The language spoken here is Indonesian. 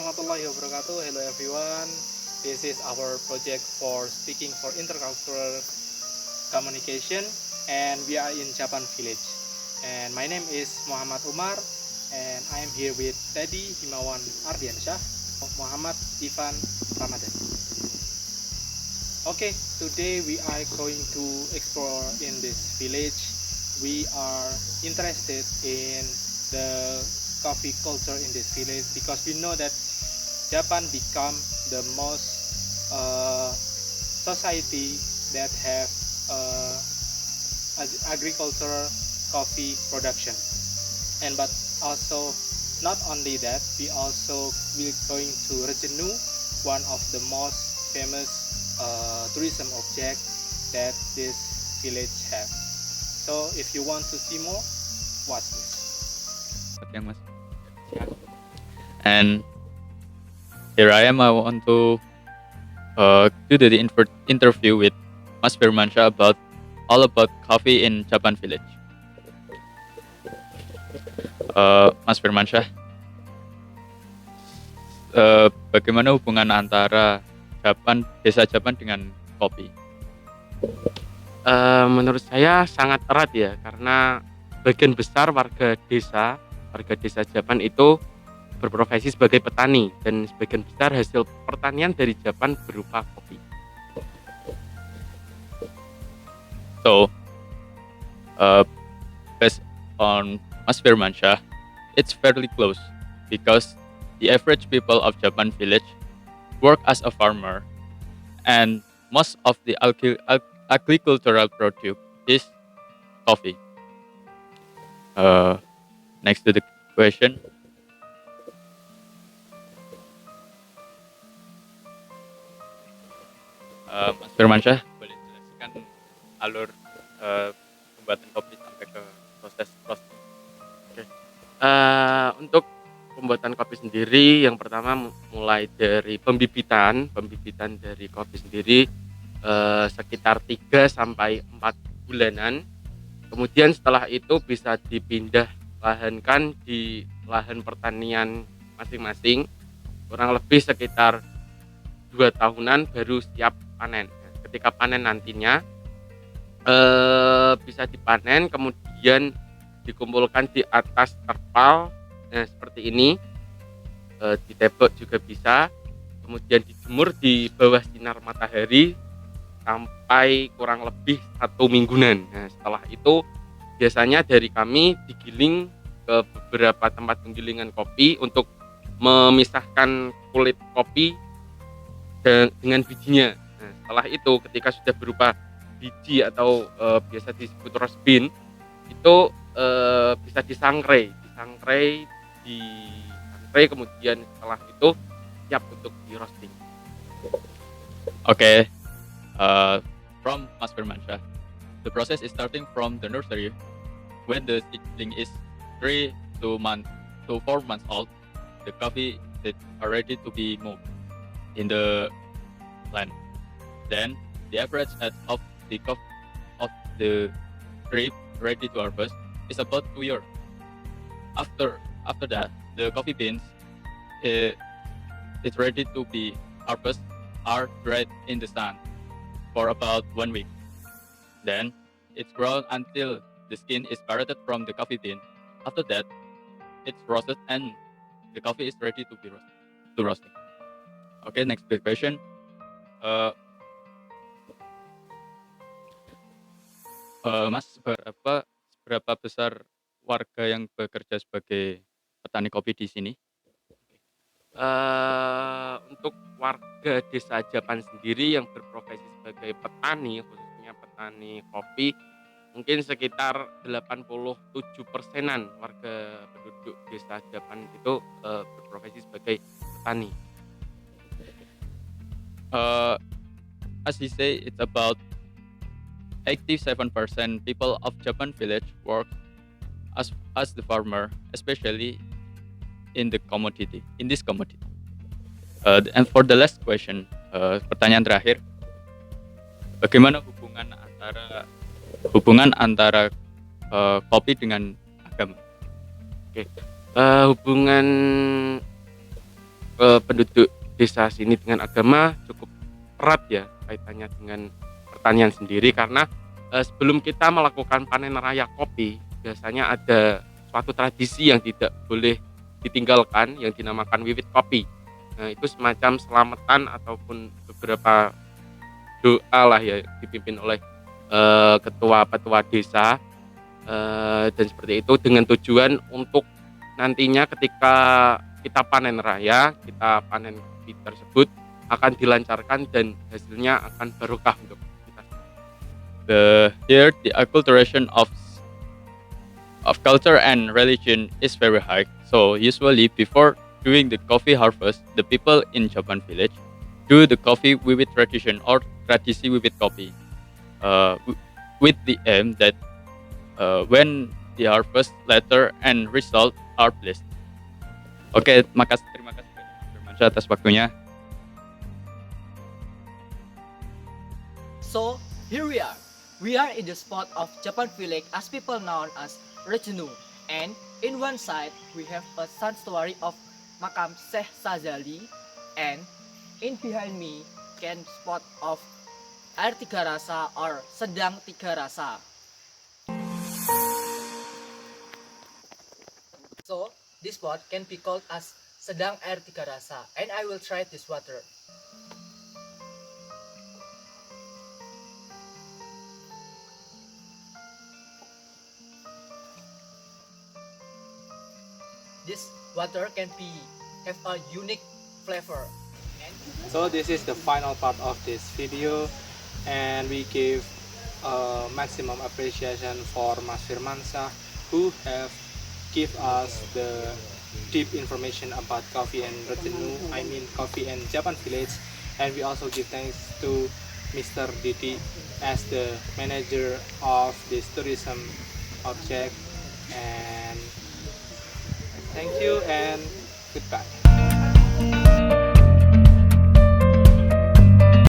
warahmatullahi wabarakatuh. Hello everyone. This is our project for speaking for intercultural communication, and we are in Japan village. And my name is Muhammad Umar, and I am here with Teddy Himawan Ardiansyah, Muhammad Ivan Ramadan. Okay, today we are going to explore in this village. We are interested in the coffee culture in this village because we know that Japan become the most society that have agricultural coffee production, and but also not only that, we also will going to Rejenu, one of the most famous tourism object that this village have. So if you want to see more, watch this. Okay, Mas. And here I am. I want to do the interview with Mas Firmansyah about all about coffee in Japan Village. Mas Firmansyah, bagaimana hubungan antara desa Japan dengan kopi? Menurut saya sangat erat ya, karena bagian besar warga desa Japan itu berprofesi sebagai petani, dan sebagian besar hasil pertanian dari Japan berupa kopi. So, based on Mas Firmansyah, it's fairly close because the average people of Japan Village work as a farmer, and most of the agricultural produce is coffee. Next to the question, Mas Firmansyah, boleh jelaskan alur pembuatan kopi sampai ke proses roasting? Untuk pembuatan kopi sendiri, yang pertama mulai dari pembibitan dari kopi sendiri sekitar 3 sampai 4 bulanan. Kemudian setelah itu bisa dipindah lahankan di lahan pertanian masing-masing, kurang lebih sekitar 2 tahunan baru siap panen. Ketika panen nantinya bisa dipanen, kemudian dikumpulkan di atas terpal seperti ini, ditebok juga bisa, kemudian dijemur di bawah sinar matahari sampai kurang lebih 1 mingguan. Nah, setelah itu biasanya dari kami digiling ke beberapa tempat penggilingan kopi untuk memisahkan kulit kopi dengan bijinya. Nah, setelah itu ketika sudah berupa biji atau biasa disebut roast bean, itu bisa disangrai, kemudian setelah itu siap untuk di roasting. Okay, from Mas Firmansyah, the process is starting from the nursery when the seedling is 3 to 4 months old. The coffee is ready to be moved in the plant. Then the average age of the tree ready to harvest is about 2 years. After that, the coffee beans it's ready to be harvested are dried in the sun for about 1 week. Then it's ground until the skin is separated from the coffee bean. After that, it's roasted and the coffee is ready to be roasting. Okay, next question. Mas, berapa besar warga yang bekerja sebagai petani kopi di sini? Untuk warga desa Japan sendiri yang berprofesi sebagai petani, khususnya petani kopi, mungkin sekitar 87%-an warga penduduk desa Japan itu berprofesi sebagai petani. As he say, it's about 87% people of Japan Village work as the farmer, especially in this commodity. And for the last question, pertanyaan terakhir, bagaimana hubungan antara kopi dengan agama? Hubungan penduduk desa sini dengan agama cukup erat ya kaitannya dengan pertanian sendiri, karena sebelum kita melakukan panen raya kopi biasanya ada suatu tradisi yang tidak boleh ditinggalkan yang dinamakan wiwit kopi. Nah, itu semacam selamatan ataupun beberapa doa lah ya, dipimpin oleh ketua-petua desa, dan seperti itu dengan tujuan untuk nantinya ketika kita panen raya, kita panen kopi tersebut akan dilancarkan dan hasilnya akan barokah untuk kita. Here the acculturation of culture and religion is very high. So usually before doing the coffee harvest, the people in Japan village do the coffee wiwit tradition or tradisi wiwit kopi, with the aim that when the harvest letter and result are blessed. Oke, terima kasih banyak Mas Firmansyah atas waktunya. So here we are. We are in the spot of Japan village as people known as Rejenu, and in one side we have a sun story of Makam Syekh Sazali, and in behind me can spot of Air Tiga Rasa or Sedang Tiga Rasa. So this spot can be called as Sedang Air Tiga Rasa, and I will try this water. This water can have a unique flavor. So this is the final part of this video, and we give maximum appreciation for Mas Firmansyah, who have give us the deep information about coffee and Rejenu, I mean coffee and Japan village. And we also give thanks to Mr. Didi as the manager of this tourism object. And thank you, and